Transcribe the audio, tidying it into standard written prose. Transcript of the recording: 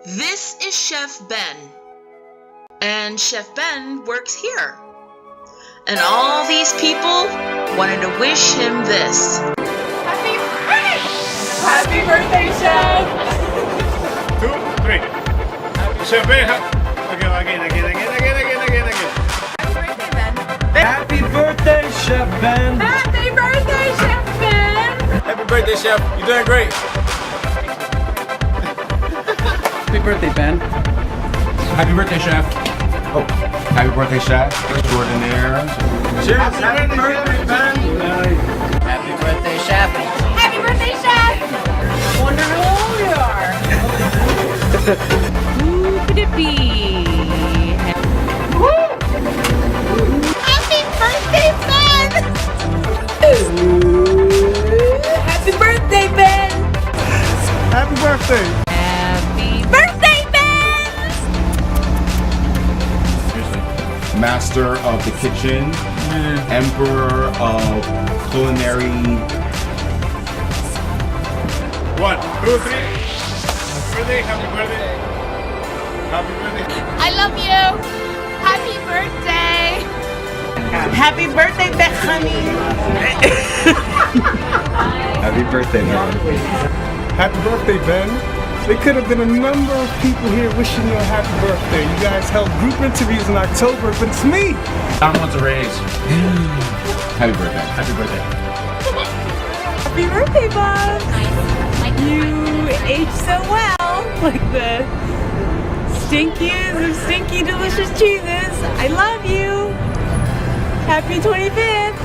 This is Chef Ben, and Chef Ben works here. And all these people wanted to wish him this. Happy birthday! Happy birthday, Chef! 2, 3. Chef Ben, again. Happy birthday, Ben! Happy birthday, Chef Ben! Happy birthday, Chef Ben! Happy birthday, Chef. You're doing great. Happy birthday, Ben! Happy birthday, Chef. Oh, happy birthday, Chef. Extraordinaire. Cheers. Happy birthday, Ben. Happy birthday, Chef! Happy birthday, Chef! Wonder how old you are. Who could it be? Happy birthday, Ben! Happy birthday, Ben! Happy birthday. Happy birthday, Ben! Master of the kitchen, emperor of culinary. 1, 2, 3. Happy birthday. Happy birthday. I love you! Happy birthday! Happy birthday, Bethany! Happy birthday, man. Happy birthday, Ben. There could have been a number of people here wishing you a happy birthday. You guys held group interviews in October, but it's me. Don wants a raise. Happy birthday. Happy birthday. Happy birthday, Bob! You age so well, like the stinkiest of stinky delicious cheeses. I love you. Happy 25th.